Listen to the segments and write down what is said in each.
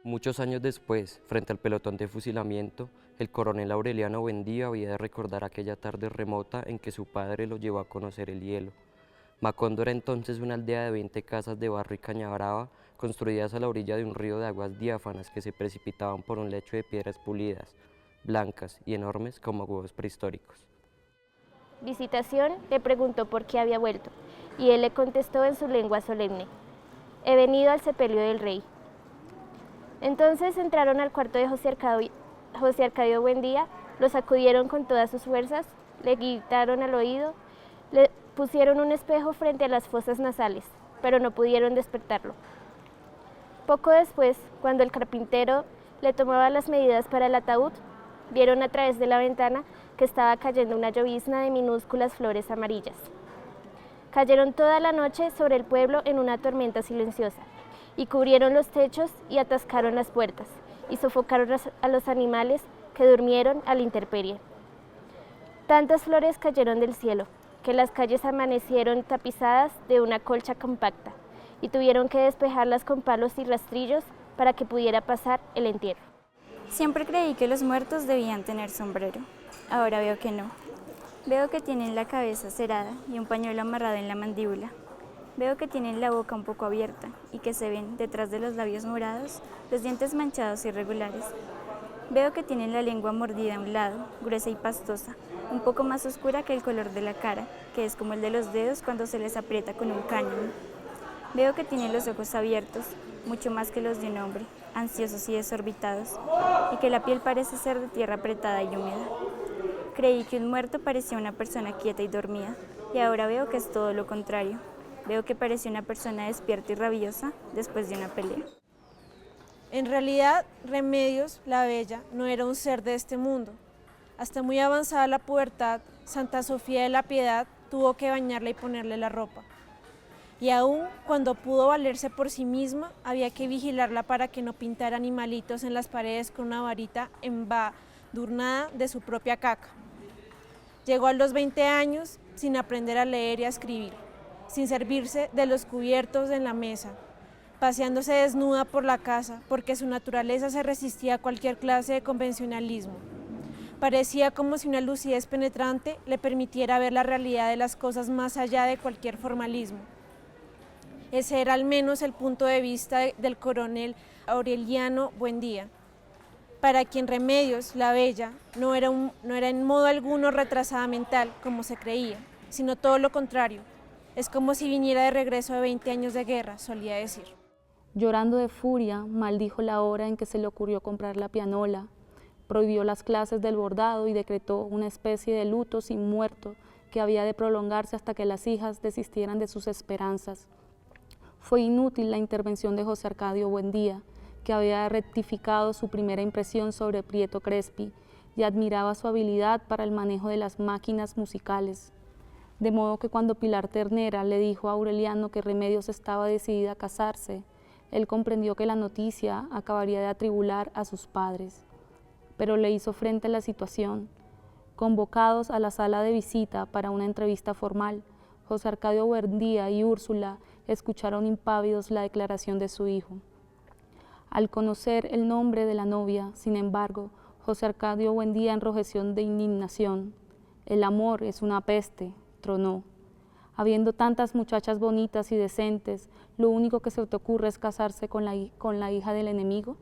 Muchos años después, frente al pelotón de fusilamiento, el coronel Aureliano Buendía había de recordar aquella tarde remota en que su padre lo llevó a conocer el hielo. Macondo era entonces una aldea de 20 casas de barro y caña brava, construidas a la orilla de un río de aguas diáfanas que se precipitaban por un lecho de piedras pulidas, blancas y enormes como huevos prehistóricos. Visitación le preguntó por qué había vuelto, y él le contestó en su lengua solemne: he venido al sepelio del rey. Entonces entraron al cuarto de José Arcadio Buendía, lo sacudieron con todas sus fuerzas, le gritaron al oído, le pusieron un espejo frente a las fosas nasales, pero no pudieron despertarlo. Poco después, cuando el carpintero le tomaba las medidas para el ataúd, vieron a través de la ventana que estaba cayendo una llovizna de minúsculas flores amarillas. Cayeron toda la noche sobre el pueblo en una tormenta silenciosa, y cubrieron los techos y atascaron las puertas, y sofocaron a los animales que durmieron a la intemperie. Tantas flores cayeron del cielo, que las calles amanecieron tapizadas de una colcha compacta, y tuvieron que despejarlas con palos y rastrillos para que pudiera pasar el entierro. Siempre creí que los muertos debían tener sombrero. Ahora veo que no. Veo que tienen la cabeza cerada y un pañuelo amarrado en la mandíbula. Veo que tienen la boca un poco abierta y que se ven, detrás de los labios morados, los dientes manchados y irregulares. Veo que tienen la lengua mordida a un lado, gruesa y pastosa, un poco más oscura que el color de la cara, que es como el de los dedos cuando se les aprieta con un cáñamo. Veo que tienen los ojos abiertos, mucho más que los de un hombre, ansiosos y desorbitados, y que la piel parece ser de tierra apretada y húmeda. Creí que un muerto parecía una persona quieta y dormida, y ahora veo que es todo lo contrario. Veo que parece una persona despierta y rabiosa después de una pelea. En realidad, Remedios, la bella, no era un ser de este mundo. Hasta muy avanzada la pubertad, Santa Sofía de la Piedad tuvo que bañarla y ponerle la ropa. Y aún cuando pudo valerse por sí misma, había que vigilarla para que no pintara animalitos en las paredes con una varita embadurnada de su propia caca. Llegó a los 20 años sin aprender a leer y a escribir, sin servirse de los cubiertos en la mesa, paseándose desnuda por la casa, porque su naturaleza se resistía a cualquier clase de convencionalismo. Parecía como si una lucidez penetrante le permitiera ver la realidad de las cosas más allá de cualquier formalismo. Ese era al menos el punto de vista del coronel Aureliano Buendía, para quien Remedios, la bella, no era en modo alguno retrasada mental, como se creía, sino todo lo contrario. Es como si viniera de regreso de 20 años de guerra, solía decir. Llorando de furia, maldijo la hora en que se le ocurrió comprar la pianola, prohibió las clases del bordado y decretó una especie de luto sin muerto que había de prolongarse hasta que las hijas desistieran de sus esperanzas. Fue inútil la intervención de José Arcadio Buendía, que había rectificado su primera impresión sobre Prieto Crespi y admiraba su habilidad para el manejo de las máquinas musicales. De modo que cuando Pilar Ternera le dijo a Aureliano que Remedios estaba decidida a casarse, él comprendió que la noticia acabaría de atribular a sus padres. Pero le hizo frente a la situación. Convocados a la sala de visita para una entrevista formal, José Arcadio Buendía y Úrsula escucharon impávidos la declaración de su hijo. Al conocer el nombre de la novia, sin embargo, José Arcadio Buendía enrojeció de indignación. El amor es una peste, tronó. Habiendo tantas muchachas bonitas y decentes, ¿lo único que se te ocurre es casarse con la hija del enemigo?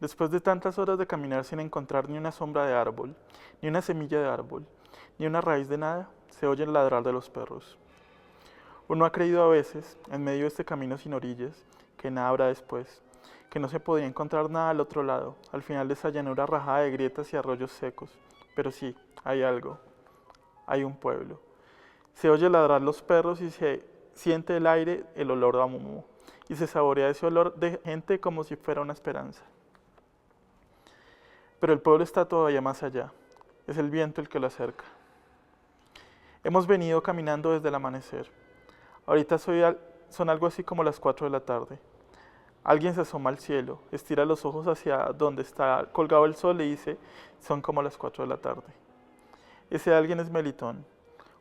Después de tantas horas de caminar sin encontrar ni una sombra de árbol, ni una semilla de árbol, ni una raíz de nada, se oye el ladrar de los perros. Uno ha creído a veces, en medio de este camino sin orillas, que nada habrá después, que no se podía encontrar nada al otro lado, al final de esa llanura rajada de grietas y arroyos secos. Pero sí, hay algo, hay un pueblo. Se oye ladrar los perros y se siente el aire, el olor a mumo, y se saborea ese olor de gente como si fuera una esperanza. Pero el pueblo está todavía más allá, es el viento el que lo acerca. Hemos venido caminando desde el amanecer. Ahorita son algo así como las 4 de la tarde. Alguien se asoma al cielo, estira los ojos hacia donde está colgado el sol y dice, son como las 4 de la tarde. Ese alguien es Melitón.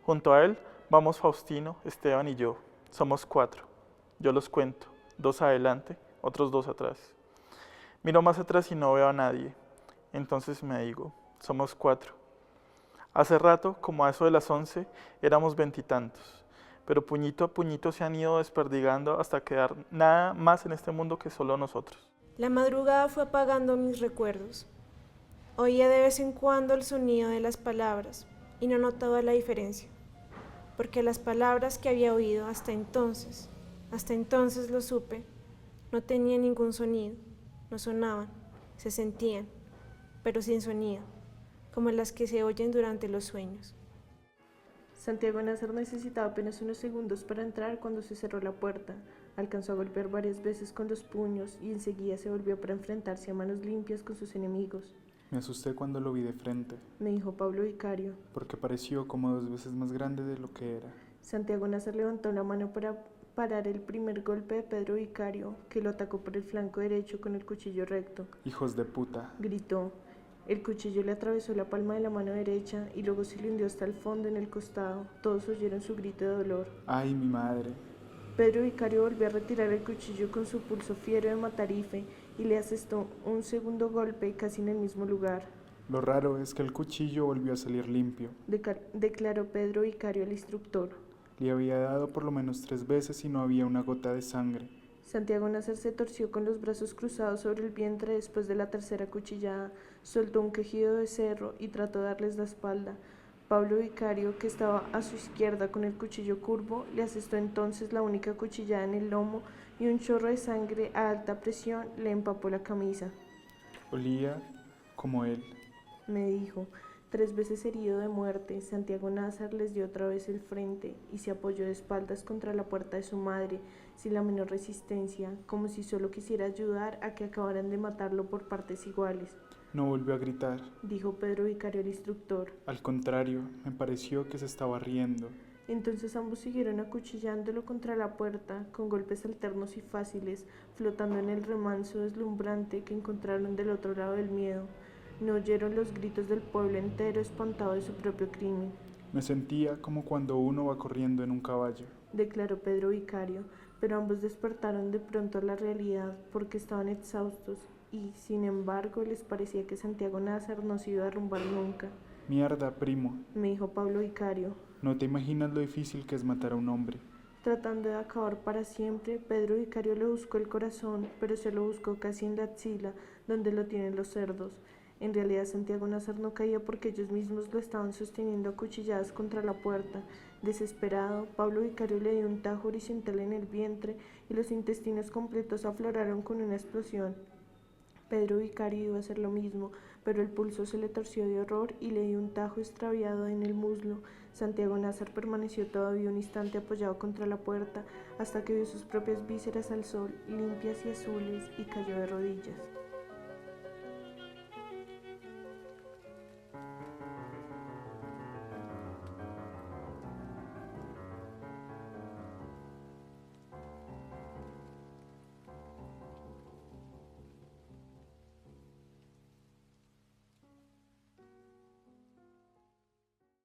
Junto a él vamos Faustino, Esteban y yo. Somos 4. Yo los cuento, 2 adelante, otros 2 atrás. Miro más atrás y no veo a nadie. Entonces me digo, somos 4. Hace rato, como a eso de las 11, éramos 20 y tantos, pero puñito a puñito se han ido desperdigando hasta quedar nada más en este mundo que solo nosotros. La madrugada fue apagando mis recuerdos. Oía de vez en cuando el sonido de las palabras y no notaba la diferencia, porque las palabras que había oído hasta entonces lo supe, no tenían ningún sonido, no sonaban, se sentían, pero sin sonido, como las que se oyen durante los sueños. Santiago Nasser necesitaba apenas unos segundos para entrar cuando se cerró la puerta. Alcanzó a golpear varias veces con los puños y enseguida se volvió para enfrentarse a manos limpias con sus enemigos. Me asusté cuando lo vi de frente, Me dijo Pablo Vicario. porque pareció como 2 veces más grande de lo que era. Santiago Nasser levantó la mano para parar el primer golpe de Pedro Vicario, que lo atacó por el flanco derecho con el cuchillo recto. Hijos de puta. Gritó. El cuchillo le atravesó la palma de la mano derecha y luego se le hundió hasta el fondo en el costado. Todos oyeron su grito de dolor. Ay, mi madre. Pedro Vicario volvió a retirar el cuchillo con su pulso fiero de matarife y le asestó un segundo golpe casi en el mismo lugar. Lo raro es que el cuchillo volvió a salir limpio. Declaró Pedro Vicario al instructor. Le había dado por lo menos 3 veces y no había una gota de sangre. Santiago Nasser se torció con los brazos cruzados sobre el vientre después de la tercera cuchillada, soltó un quejido de cerro y trató de darles la espalda. Pablo Vicario, que estaba a su izquierda con el cuchillo curvo, le asestó entonces la única cuchillada en el lomo y un chorro de sangre a alta presión le empapó la camisa. Olía como él. Me dijo. 3 veces herido de muerte, Santiago Nasser les dio otra vez el frente y se apoyó de espaldas contra la puerta de su madre, sin la menor resistencia, como si solo quisiera ayudar a que acabaran de matarlo por partes iguales. No volvió a gritar. Dijo Pedro Vicario al instructor. Al contrario, me pareció que se estaba riendo. Entonces ambos siguieron acuchillándolo contra la puerta, con golpes alternos y fáciles, flotando en el remanso deslumbrante que encontraron del otro lado del miedo. No oyeron los gritos del pueblo entero espantado de su propio crimen. Me sentía como cuando uno va corriendo en un caballo. Declaró Pedro Vicario, pero ambos despertaron de pronto a la realidad porque estaban exhaustos y, sin embargo, les parecía que Santiago Nasser no se iba a derrumbar nunca. Mierda, primo. Me dijo Pablo Vicario. No te imaginas lo difícil que es matar a un hombre. Tratando de acabar para siempre, Pedro Vicario le buscó el corazón, pero se lo buscó casi en la axila, donde lo tienen los cerdos. En realidad Santiago Nasser no caía porque ellos mismos lo estaban sosteniendo a cuchilladas contra la puerta. Desesperado, Pablo Vicario le dio un tajo horizontal en el vientre y los intestinos completos afloraron con una explosión. Pedro Vicario iba a hacer lo mismo, pero el pulso se le torció de horror y le dio un tajo extraviado en el muslo. Santiago Nasser permaneció todavía un instante apoyado contra la puerta hasta que vio sus propias vísceras al sol, limpias y azules, y cayó de rodillas.